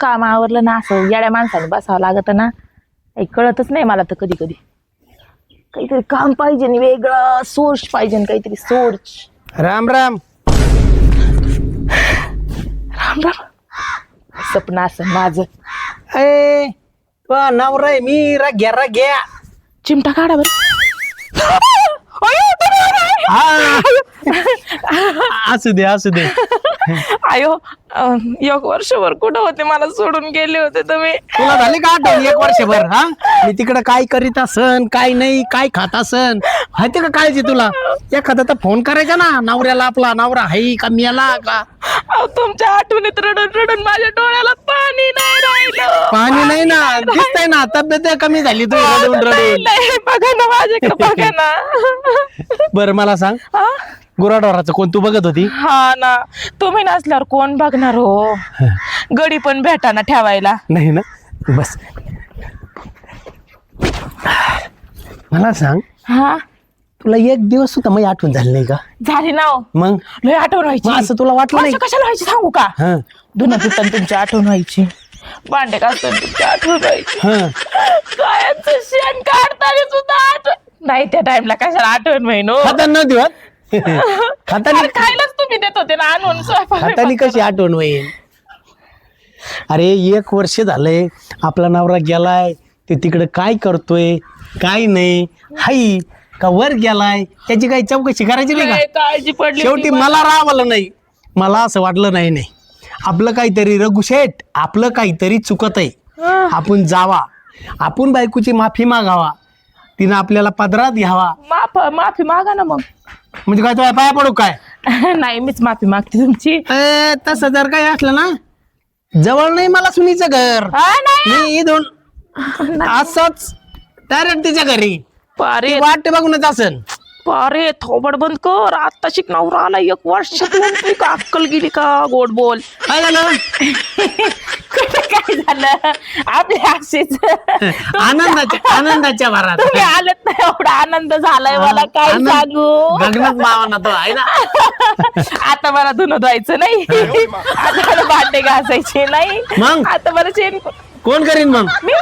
काम आवरलं ना असं येड्या माणसाने बसावं लागत ना, काही कळतच नाही मला तर कधी कधी. काहीतरी काम पाहिजे आणि वेगळं सोर्स पाहिजे, काहीतरी सोर्स. राम राम. राम राम. सपना असं माझं. ए तो नवरा आहे मी. राग्या चिमटा काढा बरं. असू दे असू दे. आयो, एक वर्षभर कुठं होते, मला सोडून गेले होते तुम्ही. तुला झाली का आठवण 1 वर्षभर? हा मी तिकडे काय करीत असन, काय नाही, काय खात असन, माहिती का काळजी तुला? एखादा तर फोन करायचा ना नवऱ्याला, आपला नवरा आहे का मेला का. तुमच्या आठवणीत रडून रडून माझ्या डोळ्याला पाणी नाही राहिलं. पाणी नाही ना, दिसतंय ना तब्येत कमी झाली तू रडून रडून. नाही, बघा ना माझ्याकडे, बघा ना. बरं मला सांग, हा? गुराढोराचं कोण तू बघत होती? हा ना, तुम्ही नसल्यावर कोण बघणार हो. गडी पण भेटाना ठेवायला. नाही ना, बस. मला सांग, हा, तुला 1 दिवस सुद्धा माझी आठवण झाली नाही का? झाली ना हो. मग लय आठवण व्हायची. मग असं तुला वाटलं नाही? असं कशाला व्हायची सांगू का? हा धुणं धुताना तुमची आठवण व्हायची, भांडे घासताना तुमची आठवण व्हायची, हा कायचं शेण काढताना सुद्धा आठवण नाही. त्या टाइमला कशाला आठवण व्हाय नो. खाता न दिवत खातानी खायलाच तुम्ही देत होते ना आणून स्वयंपाक. खातानी कशी आठवण होईल? अरे 1 वर्ष झालंय आपला नवरा गेलाय, ते तिकडे काय करतोय काय नाही, हाई का वर गेलाय, त्याची काही चौकशी करायची नाही लय का? काळजी पडली शेवटी होती मला राहावलं नाही. मला असं वाटलं नाही नाही आपलं काहीतरी रघुशेठ, आपलं काहीतरी चुकत आहे. हा. आपण जावा, आपण बायकोची माफी मागावा, तिनं आपल्याला पदरात घ्यावा. माफी मागा ना मग. म्हणजे काय तुला पाया पडू काय? नाही, मीच माफी मागते तुमची. तसं जर काही असलं ना, जवळ नाही मला सुनीचं घर. हा, नाही. मी इथून असंच डायरेक्ट तिच्या घरी पारे वाट बघूनच असन. पारे थोबड बंद कर. आता शिकणार आला 1 वर्षातून तुझी का अक्कल गेली का? गोड बोल. काय झालं? काय झालं? आपले असेच आनंदाच्या भरात तुम्ही आलेत नाही, एवढा आनंद झालाय मला, काय आनंद- सांगू. गगनात मावाना तो आहे ना. आता मला धुणं धुवायचं नाही, आता मला भांडे घासायचे नाही, मग? आता मला चेन. कोण करीन मग? मी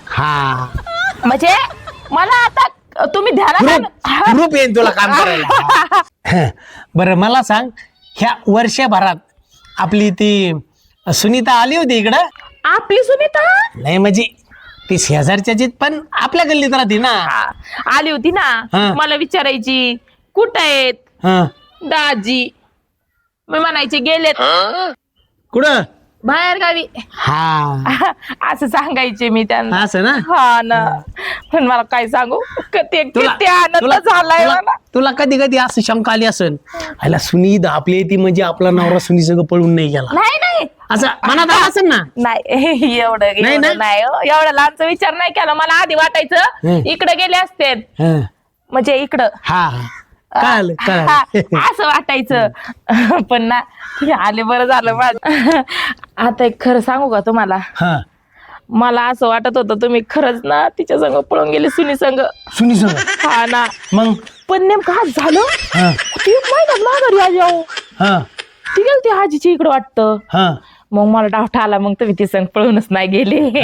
हा म्हणजे मला आता तुम्ही ध्यानात ग्रुप येईन तुला काम करायला. बरं मला सांग, ह्या वर्षभरात आपली ती सुनीता आली होती इकडं? आपली सुनीता नाही म्हणजे ती शेजारच्याची पण आपल्या गल्लीत राहते ना. आली होती ना, हा. मला विचारायची कुठं आहेत हा दाजी. मी म्हणायचे गेलेत कुठं? बाहेर गावी. हा असं सांगायचे मी त्यांना. असं ना. हा ना, पण मला काय सांगू, किती आनंद झालाय मला. तुला कधी कधी असं शंका आली असन, आला सुनीत आपली ती म्हणजे आपला नवरा सुनी सगळं पळून नाही गेला, नाही नाही असं मनात आलं असेल ना? नाही, एवढं नाही ना? एवढं नाही हो. एवढा लांबचा विचार नाही केला. मला आधी वाटायचं इकडे गेले असते, हा म्हणजे इकडं. हा कळालं हा, कळालं. असं वाटायचं. पण ना, तुम्ही आले बरं झालं माझं. आता एक खरं सांगू का तुम्हाला, हा मला असं वाटत होतं तुम्ही खरंच ना तिच्या संग पळून गेले, सुनी संग. सुनी संग. हा ना, मग पण नेमकं आज झालं. हा ती महिन्यात माघारी आजी आहो. हा ती गेली ती आजीची इकडं वाटतं. हा मग मला डाऊट आला, मग तुम्ही ती संग पळूनच नाही गेले.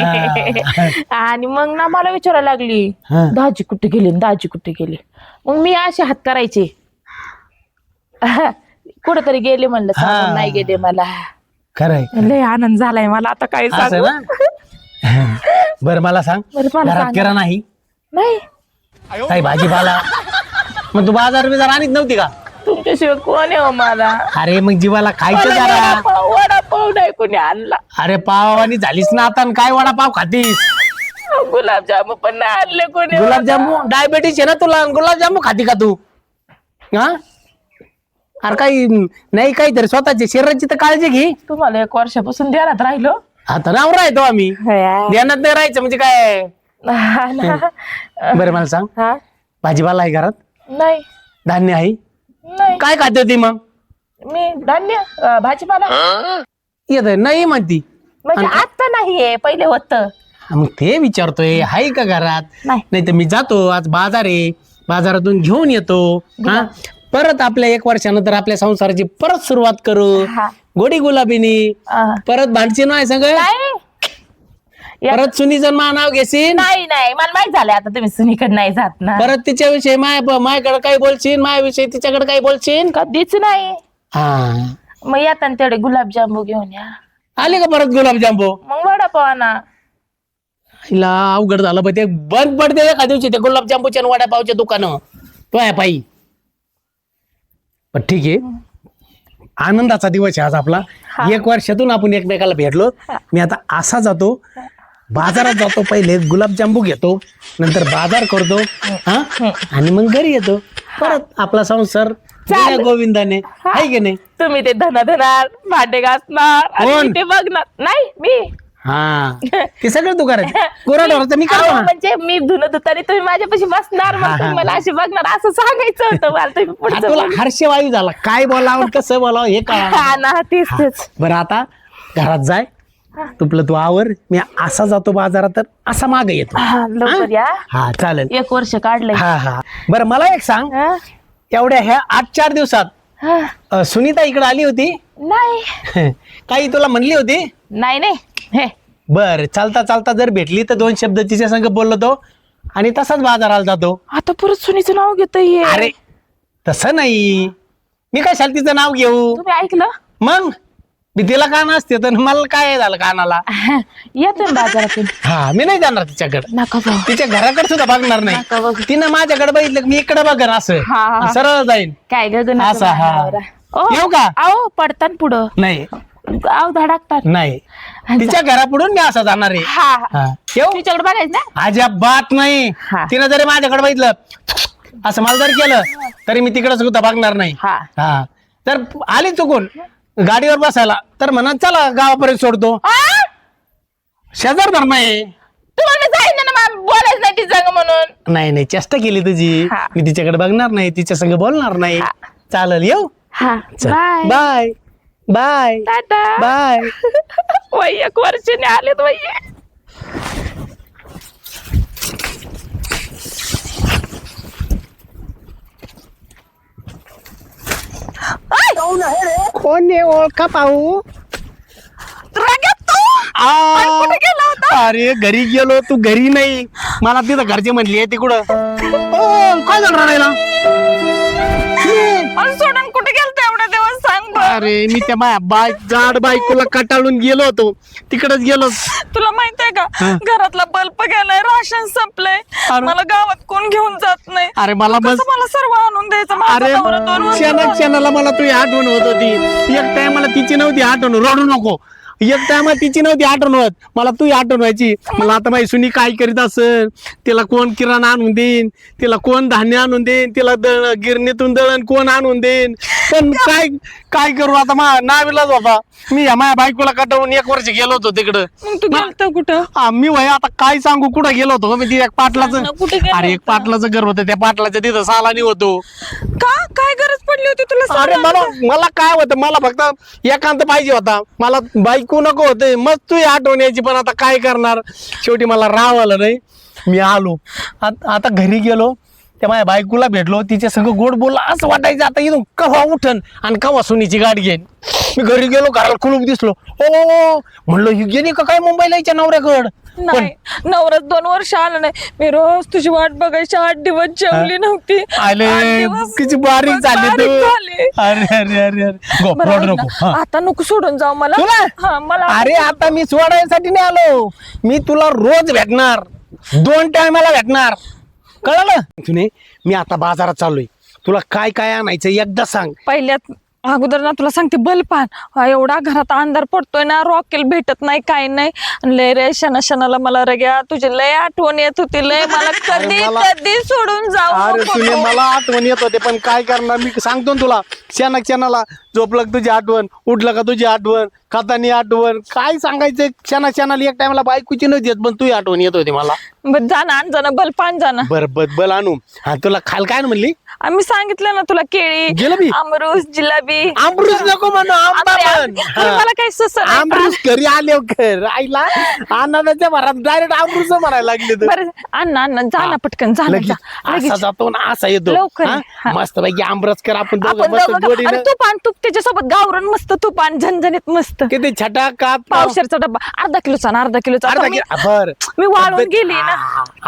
आणि मग ना मला विचारायला लागली, हा. दाजी कुठे गेली, दाजी कुठे गेली. मग मी असे हात करायचे, कुठेतरी गेले म्हणलं, सांगून नाही गेले मला. खरंय लय आनंद झालाय मला, आता काय असं सांगू. ना. बरं मला सांग, बरं, मला घरात सांग. किराणा नाही नाही, काही भाजीपाला? मग तू बाजार बिजार आणत नव्हती का? तुमच्याशिवाय कोण आहे हो मला. अरे मग जीवाला खायचं मला जरा. वडापाव नाही कोणी आणला. अरे पाव आणि झालीस ना आता, आणि काय वडापाव खातीस? गुलाबजाम पण नाही आणले कोणी. गुलाबजामू डायबेटीस आहे ना तुला, गुलाबजामू खाती का तू? हा अरे काही नाही, काहीतरी स्वतःच्या शरीराची तर काळजी घे. तुम्हाला 1 वर्षापासून ध्यानात राहिलो. आता नाव राहतो आम्ही, ध्यानात नाही राहायचं म्हणजे काय? हा ना. बरं मला सांग, हा, भाजीपाला आहे घरात? नाही धान्य आहे? नाही, काय खाते होती मग? मी धान्य भाजीपाला येत नाही म्हणती. म्हणजे आता नाहीये, पहिले होत. मग ते विचारतोय हाय का घरात? नाही. नाही तर मी जातो, आज बाजार आहे, बाजारातून घेऊन येतो. हा परत आपल्या 1 वर्षानंतर आपल्या संसाराची परत सुरुवात करू, हा. गोडी गुलाबीनी. परत भांडची नाही सगळं नाही, परत सुनीचं नाव घेशील नाही नाही मला माहित झालंय आता तुम्ही सुनीकडे नाही जात ना. परत तिच्याविषयी माझ्याकडे काही बोलशील माझ्याविषयी तिच्याकडे काही बोलशील कधीच नाही. हा मग येताना तेवढे गुलाबजामू घेऊन या. आले का परत गुलाबजांबू मग वडापाव आणा. हिला अवघड झालं पण ते बंद पडते एका दिवशी ते गुलाबजांबूच्या आणि वडापावच्या दुकानं तो आहे पायी. पण ठीक आहे आनंदाचा दिवस आहे आज आपला. 1 वर्षातून आपण एकमेकाला भेटलो. मी आता असा जातो बाजारात जातो पहिले गुलाबजांबू घेतो नंतर बाजार करतो हा आणि मग घरी येतो परत आपला संसार चालेल. गोविंदाने आहे की नाही. तुम्ही ते धनाधनार भांडे घासणार आणि कोण? मी ते बघणार नाही मी. हा ते सगळं तू करायचं कोराडवरचं मी करतो अहो, ना. म्हणजे मी धुणं धुताना तुम्ही माझ्यापाशी बसणार मग तुम्ही मला अशी बघणार असं सांगायचं होतं मला. तुम्ही हा, पुढचं तुला बोला. हर्षवायू झाला काय बोलावं कसं बोलावं हे काय हा ना तेच तेच. बरं आता घरात जाय तुपलं तू आवर मी असा जातो बाजारात तर असा मागे येतो. हा, लवकर या. हा चालेल 1 वर्ष काढलंय. हा हा बरं मला एक सांग हा? एवढ्या ह्या 8-4 दिवसात हा. सुनीता इकडे आली होती नाही काही तुला म्हणली होती. नाही नाही हे बर चालता चालता जर भेटली तर 2 शब्द तिच्या संग बोललो तो आणि तसाच बाजाराला जातो. आता परत सुनीचं नाव घेतोय. अरे तसं नाही मी कशाला तिचं नाव घेऊ तुम्ही ऐकलं. मग मी तिला कान असते तर मला काय झालं कानाला. येतोय बाजारातून. हा मी नाही जाणार तिच्याकडे नका जाऊ. तिच्या घराकडे सुद्धा बघणार नाही. नका बघू. तिनं माझ्याकडे बघितलं की मी इकडे बघन असं हा, हा. सरळ जाईन. काय गगन असा, हा. येऊ का? अहो पडतान पुढं. नाही अहो धडाकतात. नाही तिच्या घरापुढून मी असं जाणार आहे. हा हा. येऊ तुझ्याकडे बघायचं ना. अजिबात नाही. हा. तिनं जरी माझ्याकडे बघितलं असं मला जरी केलं तरी मी तिकडे सुद्धा बघणार नाही. हा. हा तर आली चुकून गाडीवर बसायला तर म्हणा चला गावापर्यंत सोडतो. आ? शेजार धर्म आहे. तुम्हाला मी सांगितलं ना मॅम बोलायचं नाही ती संग म्हणून. नाही नाही चेष्टा केली तुझी. हा. मी तिच्याकडे बघणार नाही तिच्या संग बोलणार नाही. हा. चालेल येऊ. हा चल. Bye bye bye tata bye. वय 1 वर्षाने आलेत वय. कोण आहे ओळखा पाहू. रागात तू आणि कुठे गेला होता? अरे घरी गेलो तू घरी नाही मला तिथं घरचे म्हणली तिकडं काय झालं रडायला. आणि सोडून कुठे गेलता एवढे दिवस सांग बरं. अरे मी त्या जाड बायकोला कटाळून गेलो होतो तिकडच गेलो. तुला माहित आहे का घरातला बल्ब गेलाय राशन संपलंय अरे. मला गावात कोण घेऊन जात नाही. अरे मला बस कसं मला सर्व आणून द्यायचं माझा अरे नवरा 2 वर्ष क्षणाला मला तुझी आठवण होत होती. एक टाइम तिची नव्हती आठवण रडू नको. एक टाइम तिची नव्हती आठवण होत मला तुझी आठवण व्हायची. मला आता माहिती सुनी काय करीत असेल तिला कोण किराणा आणून देईन तिला कोण धान्य आणून देईन तिला गिरणीतून दळण कोण आणून देईन. पण काय करू आता नाविलाच होता. मी माझ्या बायकोला कटवून 1 वर्ष गेलो होतो तिकडं. मग तू गेलता कुठं मी वय आता काय सांगू कुठं गेलो होतो मी ती एक पाटलाचं कुठे गेला अरे एक पाटलाचं घर होतं त्या पाटलाच्या तिथं सालानी होतो. का काय गरज पडली होती तुला अरे मला काय होतं मला फक्त एकांत पाहिजे होता. मला बायको नको होते मग तू आठवण यायची पण आता काय करणार शेवटी मला राव आलं नाही. मी आलो आता घरी गेलो त्या माझ्या बायकोला भेटलो तिच्या संग गोड बोलला असं वाटायचं आता इथून कवा उठन आणि कवा सुनीची गाडी घेईन. मी घरी गेलो घराला कुलूप दिसलो ओ म्हणलं ही गेली का काय मुंबईला हिच्या नवऱ्याकड. नाही नवरात 2 वर्ष आला नाही. मी रोज तुझी वाट बघायची 8 दिवस जेवली नव्हती. आले 8 दिवस किती बारीक झाली तू. बारीक झाली. अरे अरे अरे अरे गो बरं, रडू ऐक नको. ना, हा. आता नको सोडून जाऊ मला. तुला? हा, मला अरे आता मी सोडायसाठी नाही आलो मी तुला रोज भेटणार 2 टायमाला भेटणार कळलं तुने. मी आता बाजारात चाललोय तुला काय काय आणायचं एकदा सांग. पहिल्यात अगोदर ना तुला सांगते बल्ब एवढा घरात अंधार पडतोय ना रॉकेल भेटत नाही काही नाही. आणि लय रे शनाला मला रग्या तुझी लय आठवण येत होती लय मला कधी कधी सोडून जाऊ अरे नको तुने तू. मला आठवण येत होते पण काय करणार मी सांगतो ना तुला क्षणाला झोपलं का तुझी आठवण उठलं का तुझी आठवण खातानी आठवण काय सांगायचं क्षणाला एक टाइमला बायकोची नव्हती येत पण तुझी आठवण येत होती मला. बरं जा ना आण जा ना बल्ब आण जा ना. बल आणू. हा तुला खाल काय म्हणली आम्ही सांगितलं ना तुला केळी जिलेबी? अमरूस जिलेबी ती आमरूस नको म्हणू आंबा म्हण. मला काही सुचत आमरूस घरी आले घर आईला आनंदाच्या भरात डायरेक्ट आमरूस म्हणायला लागले तर बरं अण्णा अण्णा जा ना पटकन जा ना, लगेच जा. असा लगेच. जातो ना असा येतो लवकर. हा. मस्त पैकी आमरस कर आपण दोघं आपण मस्त दोघं का- गोडीनं. अरे तूप आण तूप त्याच्यासोबत गावरण मस्त तूप आण झणझणीत मस्त किती छटा काप पावशेरचा डब्बा अर्धा किलोचा आणि अर्धा किलोचा आता मी- बर मी वाळून गेली ना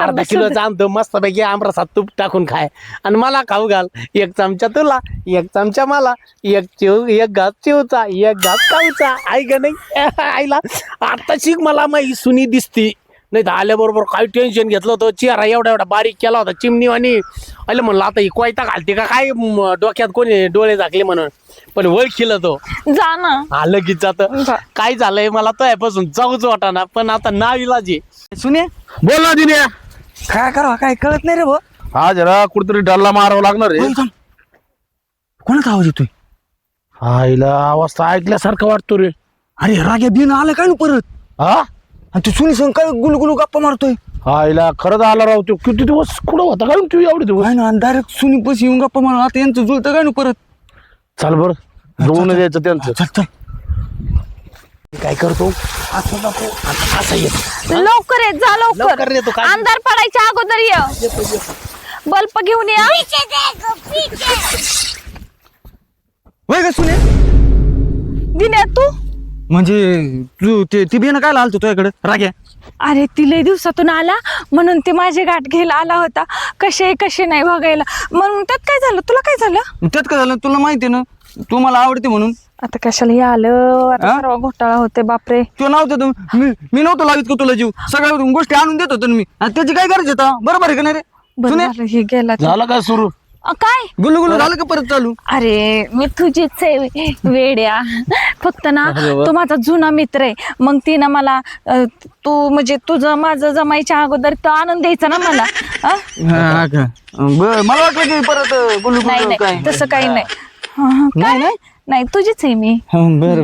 अर्धा किलो आणतो मस्त पैकी आमरसात तूप टाकून खाय आणि मला खाऊ घाल 1 चमचा तुला 1 चमचा मला 1 घास चिवचा 1 घास खाऊचा आई का नाही आईला आता शिक मला माही सुनी दिसती नाही तर आल्याबरोबर काही टेन्शन घेतलं होतं चेहरा एवढा एवढा बारीक केला होता चिमणी आणि आलं म्हणलं आता ही कोयता घालते का काय डोक्यात कोणी डोळे झाकले म्हणून पण ओळखील तो जा ना आलं की जात जा. काय झालंय मला तो पासून जाऊच वाटाना पण आता नावीला जे सुने बोल ना दिन्या काय करावं काय कळत नाही रे भाऊ. हा जरा कुठतरी डल्ला मारावं लागणार रे कोणाचा आवाज येतोय? आईला आवाज तर ऐकल्यासारखं वाटतो रे अरे राग्या बिन आला काय ना परत हा आणि तू सुनी संग काय गुलगुलू गप्पा मारतोय आईला खरंच आला राव तो किती दिवस कुठं होता काय तू एवढे दिवस काय ना डायरेक्ट सुनी पशी येऊन गप्पा मार आता यांचं जुळतं काय ना परत. चाल बर जुळून द्यायचं त्यांचं चल चल काय करतो असं जातो आता असं येत लवकर ये जा लवकर येतो, काय- अंधार पडायच्या अगोदर ये बल्ब घेऊन या वय का सुने दिन्या तू म्हणजे तू ती बियाणं काय आलतो तुझ्याकडे राग्या? अरे ती लय दिवसातून आला म्हणून ते माझे गाठ घ्यायला आला होता कसे नाही बघायला म्हणून त्यात काय झालं तुला काय झालं त्यात काय झालं तुला माहिती आहे ना तू मला आवडते म्हणून. आता कशाला हे आलं आता हा? सर्व घोटाळा होते बापरे तू नव्हतं मी नव्हतं लावित का तुला जीव सगळ्या गोष्टी आणून देत होतो ना मी आणि त्याची काय गरज होता बरोबर आहे का नाही रे बरं सुने झालं हे गेला ते. झालं काय सुरू काय गुलगुलू झालं का परत चालू? अरे मी तुझीच आहे वेड्या फक्त ना तो माझा जुना मित्र आहे मग ती ना मला तू म्हणजे तुझं माझं जमायच्या अगोदर तो आनंद द्यायचा ना मला हा? हा का? बरं मला वाटलं की परत नाही गुलगुलू काय नाही तसं काही नाही काय नाही नाही तुझीच आहे मी बर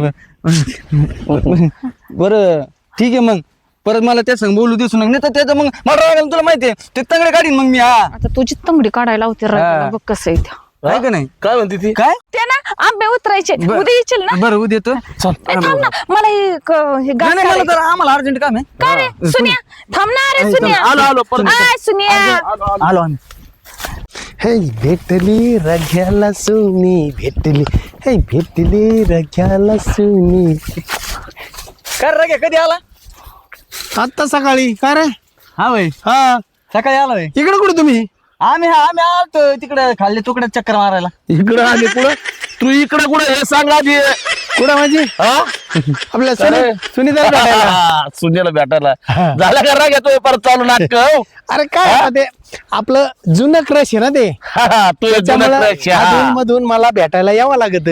बर ठीक आहे मग परत मला त्या संग बोलू दिसू नका नाही तर त्याचं मग मला राग आला तुला माहितीये ते तंगडे काढीन मग मी हा आता तुझीच तंगडी काढायला होती हा. बघ कसं आहे ते. आहे का नाही काय म्हणते ती काय ते ना आंबे उतरायचे बरं. उद्या येशील ना बरं उद्या येतो ए, थांब ना मला हे गाठ नाही, मला काढायची. तर आम्हाला अर्जंट काम आहे काय रे सुनिया थांब ना अरे सुनिया आलो परत आय, सुनिया आलो आम्ही हे भेटली रघ्याला सुनी भेटली हे भेटली रघ्याला सुनी काय राग कधी आला आता सकाळी काय रे हा भाई हा सकाळी आला भाई इकडे कुठे तुम्ही आम्ही आलतो तिकडे खाल्ले तुकडे चक्कर मारायला इकडं आले कुठं तू इकडं कुठं हे सांग आधी कुठं म्हणजे आपल्या सुनीता भेटायला. सुनेला भेटायला झाला का राग येतोय परत चालू नाटक अरे काय आता ते आपलं जुनं क्रश आहे ना ते तू त्याच्यामुळे मधून मला भेटायला यावं लागत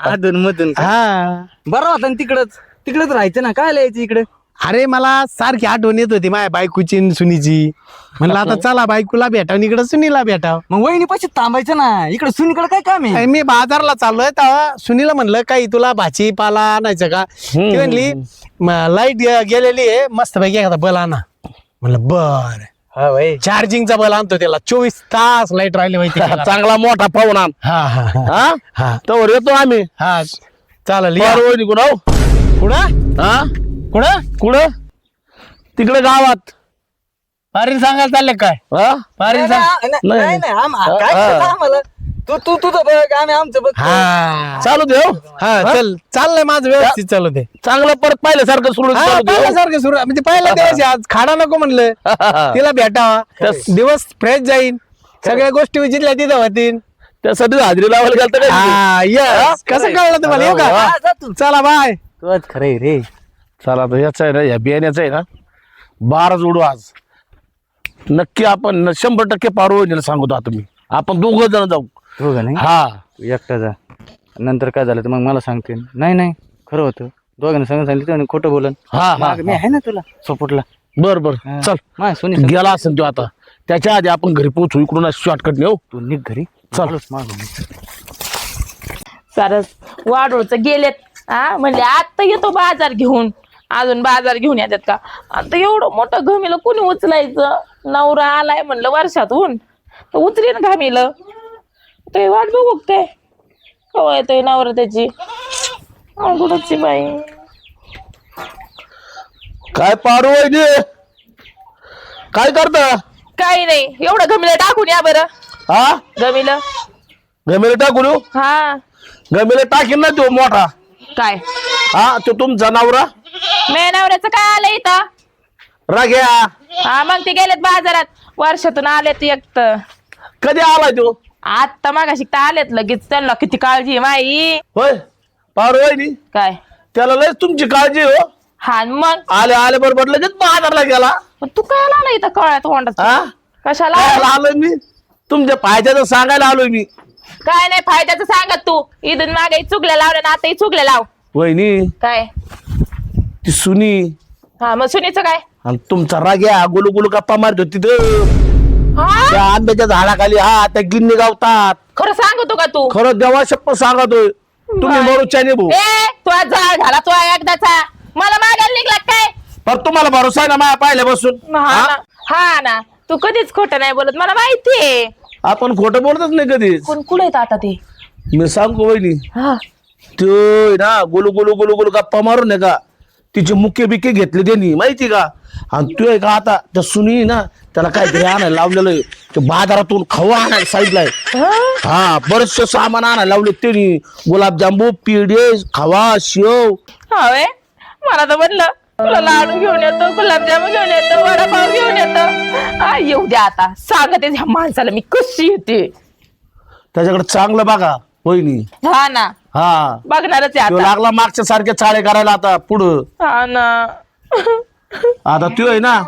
अधून मधून हा बरं होता ना तिकडच राहायचं ना काय लिहायचं इकडे अरे मला सारखी आठवण येत होती माझ्या बायकोची आणि सुनीची म्हणलं आता चला बायकोला भेटाव इकडे सुनीला भेटाव मग वहिनी पाशी थांबायचं ना इकडे सुनीकडे काय काम आहे अरे मी बाजारला चाललोय तेव्हा सुनीला म्हणलं काही तुला भाजीपाला आणायचं का ती म्हणली लाईट गेलेली आहे मस्त पैकी एखादा बल आणा म्हणलं बर हा भाई चार्जिंगचा बल आणतो त्याला 24 तास लाईट राहिली माहिती का? चांगला मोठा पाहुणा हा हा हा. हा हा तर येतो आम्ही हा चालेल या. पारवणी कुणाव कुठं हा कुठं कुठं तिकडे गावात पारील सांगायला चालले काय हा पारील सांग नाही काय करायचं आम्हाला तू तुझं बघ आम्ही आमचं बघ हा चालू दे हो. हा चल चाललंय माझं व्यवस्थित चालू दे चांगलं परत पाहिल्यासारखं सुरू हा, चालू दे हो. पहिल्यासारखं सुरू म्हणजे पहिला दिवस आहे आज खाडा नको म्हणलं तिला भेटावा दिवस फ्रेश जाईन सगळ्या गोष्टी विचारल्या तिथं होतील त्यासाठी हाजरी लावायला गेलता काय हा, yes. कसं कळलं तुम्हाला येऊ का चला बाय तूच खरंय रे चला तर याचा आहे ना या बियाण्याचं आहे ना 12 जोडू आज नक्की आपण 100% पारवणीला सांगतो आता मी आपण 2 जण जाऊ हो का नाही हा तू एकटा जा नंतर काय झालं तर मग मला सांगते नाही खरं होतं दोघांना सांगितलं आणि खोटं बोलन हा मी आहे ना तुला सपोर्टला बर बर चल मा सोनी गेला असेल तो आता त्याच्या आधी आपण घरी पोहोचू इकडून शॉर्टकट नेऊ तू निघ घरी चल सारस वाढोळचं गेलेत हा म्हणजे आता येतो बाजार घेऊन अजून बाजार घेऊन येतात का आता एवढं मोठं घमीला कोणी उचलायचं नवरा आलाय म्हणलं वर्षातून तर उचलीन घामीलं ते वाट बघू काय कवा येतोय नवरा त्याची अवघडची बाई. काय पारू वहिनी काय करता? काही नाही एवढं गमिलं टाकून या बरं. हा गमिलं गमेले टाकून येऊ? हा गमेले टाकीन ना तो मोठा. काय हा तो तुमचा नवरा मे नवऱ्याचं काय आलं इथं? राग्या हा मग ते गेलेत बाजारात वर्षातून आलेत एक तर. कधी आलाय तो? आता मागाशी तर आलेत लगेच. त्यांना किती काळजी आहे माई. होय पारू वहिनी काय त्याला लयच तुमची काळजी हो. हा मग आले आले बरोबर लगेच बाजारला गेला. मग तू काय आला इथं कळ्यात तोंडात हा कशाला? काय आलोय मी तुमच्या फायद्याचं सांगायला आलोय मी. काय नाही फायद्याचं सांगत तू. इथून मागे चुकल्या लावल्या ना आताही चुकल्या लाव. वहिनी काय ती सुनी हा मग सुनीचं काय? आणि तुमचा राग्या गुलू गुलू गप्पा मारतो तिथं हा त्या आंब्याच्या झाडाखाली. हा त्या गिन्नी गावतात. खरं सांगतो का तू? खरं देवा शप्प सांगतोय तुम्ही मरुचाने भाऊ. ए तुझा जाळ झाला तू एकदाचा. मला मागायला निघला काय? पर तुम्हाला भरोसा आहे ना माझ्या पाहिल्या बसून. हा ना. हा ना तू कधीच खोटं नाही बोलत मला माहितीये. आपण खोटं बोलतच नाही कधीच. कोण कुठे येत आता ते? मी सांगतो वहिनी हा तो ना गुलू गुलू गुलू गुलू गप्पा मारून नाही का तिचे मुके बिके घेतले त्यांनी माहिती का. आणि तू आहे का आता त्या सुनी ना त्याला काहीतरी आणायला लावलेलं आहे. ते बाजारातून खवा आणायला साईडला आहे. हा बरेचसे सामान आणायला लावले त्यांनी. गुलाबजांबू पिढे खवा शेव. हवे मला तर म्हणलं तुला लाडू घेऊन येतो गुलाबजामुन घेऊन येतो वडापाव घेऊन येतो. येऊ द्या आता सांगते ह्या माणसाला मी कशी येते. त्याच्याकडे चांगलं बघा वहिनी. हा ना हा बघणारच आहे तो आता. लागला मागच्या सारखे चाळे करायला आता पुढं. हा ना आता तो आहे ना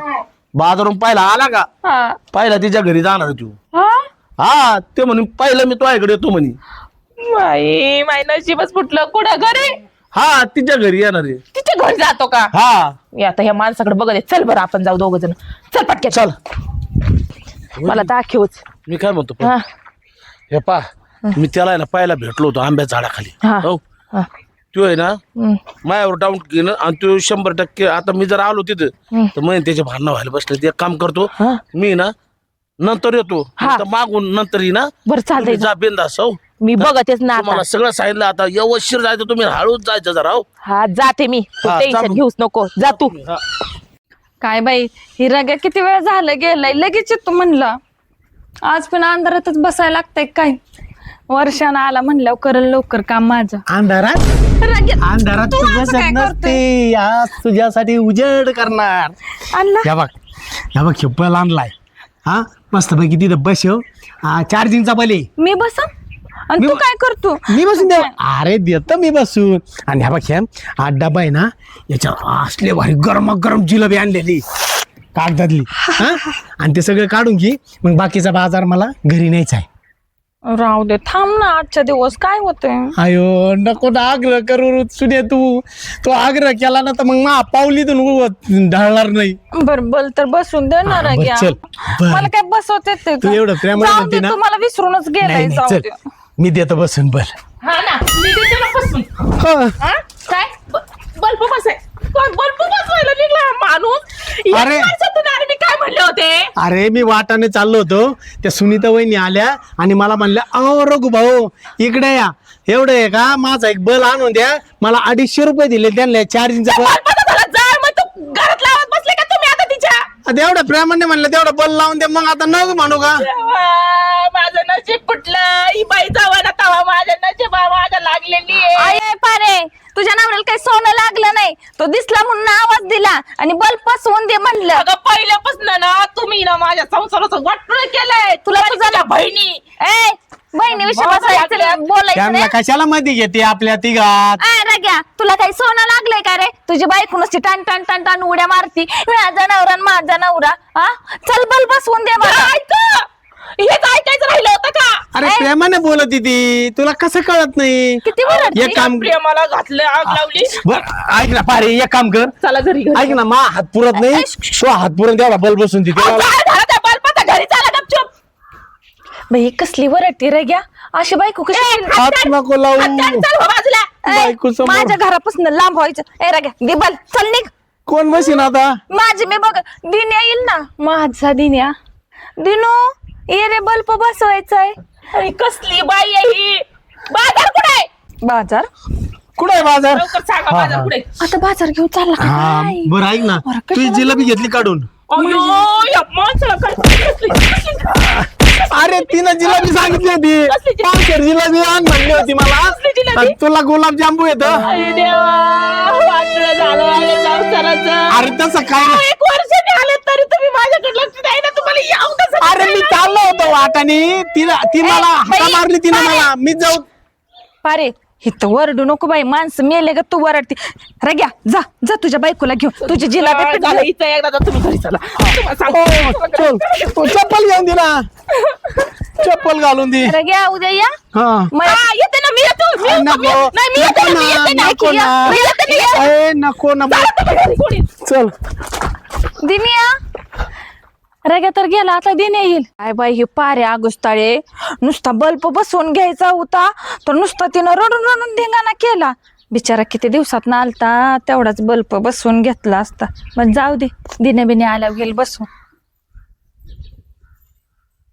बाजारून पाहिला आला का हा पाहिला तिच्या घरी जाणार आहे तू. हा हा ते म्हणे पहिलं मी तुझ्याकडे येतो म्हणे. माई माय नशीबच फुटलं. कुठं घरी? हा तिच्या घरी येणार आहे. तिच्या घरी जातो का? हा मी आता ह्या माणसाकडे बघत आहे. चल बरं आपण जाऊ दोघ जण. चल पटके चल मला दाखवच. मी काय म्हणतो पण, हा हे पा मी त्याला आहे ना पहिला भेटलो होतो आंब्या झाडाखाली. हा. हो हा. तो आहे ना हम्म. मायावर डाऊन केलं आणि तो 100% आता मी जर आलो तिथं तर मग त्याचे भांडणं व्हायला बसले. ते एक काम करतो हा. मी ना नंतर येतो. हा. तर मागून नंतर ये ना. बरं चालतंय तुम्ही जा बिंदास. हो मी बघतेच ना आता. तुम्हाला सगळं सांगितलं आता. व्यवस्थित जायचं तुम्ही हळूच जायचं जरा. हो हा जाते मी. हा, टेन्शन चालू. घेऊच नको. जा तू. हा. काय बाई ही रग्या किती वेळ झालं गेलाय लगेच येतो म्हणलं. आज पण अंधारातच बसायला लागतंय काय. वर्षानं आला म्हणल्यावर करल लवकर काम माझं. अंधारात रग्या अंधारात तू तू असं बसत काय नसते. आज तुझ्यासाठी उजेड करणार. आणला या बघ हे बल आणलाय. हा मस्त पैकी तिथं बस चार्जिंगचा बल आहे. मी बसा आणि तू काय करतो? मी बसून द्या. अरे देतो मी बसून. आणि ह्या बघ हा डबा आहे ना याच्या असले भारी गरम गरम जिलेबी आणलेली कागदातली. हा आणि ते सगळं काढून घे. मग बाकीचा बाजार मला घरी न्यायचा आहे. राहू दे थांब ना आजच्या दिवस काय होतंय. अयो नको ना आग्रह करू सुने. तू आग्रह केला ना तर मग मा पावलीतून ढळणार नाही. बर बल तर बसून दे ना हा, बरं, रग्या. चल. बरं. मला काय बसवत येते तू एवढं प्रेमाने म्हणते ना. तू मला विसरूनच गेलाय. नाही, नाही, जाऊ चल. दे. मी देतो बसून बल. हा ना मी देते ना बसून. हा. हा? काय बल्ब बसाय बल्ब बसवायला निघला हा माणूस. या अरे. माणसातून अरे मी काय म्हणले होते? अरे मी वाटाने चाललो होतो. त्या सुनीता वहिनी आल्या आणि मला म्हणल्या अहो रघु भाऊ इकडे या. एवढं आहे का माझा एक बल आणून द्या. मला 250 रुपये दिले त्यांना चार्जिंगचा बल. बल्ब झाला जाळ. मग तू घरात लावत बसले का तुम्ही आता तिच्या? तेवढ्या प्रेमाने म्हणलं तेवढं बल लावून दे. मग आता नको म्हणू का. देवा, माझं नशीब फुटलं. ही बाई जावा ना तवा माझ्या नशीबा माझ्या लागलेली आहे. आये पारे तुझ्या नवऱ्याला काही सोनं लागलं नाही. तो दिसला म्हणून आवाज दिला आणि बल्ब पसवून दे म्हणलं. अगं पहिल्यापासून ना तुम्ही ना माझ्या संसाराचं वाटलं केलंय. तुला तुझ्या बहिणी ए बहिणीविषयी बाबा बसायचं लागल्या. बोलायचं त्यांना नाही. कशाला मध्ये घेते आपल्या तिघात. रग्या तुला काही सोनं लागलंय का रे? तुझी बायको नुसती टन टन टन टन उड्या मारती. माझा नवरा आणि माझा नवरा. हा चल बल बसवून दे मला. हेच ऐकायचं राहिलं होतं का? अरे प्रेमाने बोलत ती. तुला कसं कळत नाही. किती बरं एक काम प्रेमाला घातलं आग लावली. बर ऐक ना पारे एक काम कर. चला घरी ऐक ना मा हात पुरत नाही. तो हात पुरत तेवढा बल बसून तिथे. घरी चला गपचूप. बाई कसली वरटी रे घ्या. अशी बायको कशी हात नको लावू. चल हो बाजूला. बायको समोर. माझ्या घरापासून लांब व्हायचं. ए रग्या दे बल चल निघ. कोण बसीन आता. माझी मी बघ दिन्या येईल ना. माझा दिन्या. दिनू ये रे बल्ब बसवायचाय. अरे कसली बाई आहे ही. बाजार कुठे बाजार कुठे आहे बाजार लवकर सांगा बाजार कुठे आता बाजार घेऊन चालला का हा काय? बरं ऐक ना तुझी जिलेबी घेतली काढून अयो या माणसाला काय अरे तिनं जिलेबी सांगितली होती पावशेर जिलेबी आण म्हणली होती मला जिलेबी? आणि तुला गुलाबजांबू येत अरे देवा वाटलं झालं माझ्या संसाराचं. अरे तसं काय नाही. 1 वर्षाने आले तरी तुम्ही माझ्याकडे लक्ष द्याय ना तुम्हाला यावं कसं अरे मी चाललो होतो वाटाने ती मला हाका मारली तिने मला मी जाऊ पारे इथं वरडू नको बाई माणसं मेले ग तू वरडती रग्या जा जा तुझ्या बायकोला घेऊन तुझी जिलाबी झालं पिठलं. इथं एकदा तर तुम्ही घरी चला तुम्हाला सांगतो. चल तू चप्पल घेऊन दे ना चप्पल घालून दे रग्या उद्या या हा हा, येते ना मी येतो मी येतो, नको नाही मी येते ना, मी येते ना, नको मी येते ना, ना ए, नको ना घरी कोणी. चल दिनिया रग्या तर गेला आता दिन येईल काय बाई हे पारे आगुस्ताळे नुसता बल्ब बसवून घ्यायचा होता तर नुसता तिनं रडून रडून धिंगाणा केला बिचारा किती दिवसात ना आलता तेवढाच बल्ब बसवून घेतला असता मग जाऊ दे दिने बिने आल्यावर गेल बसवून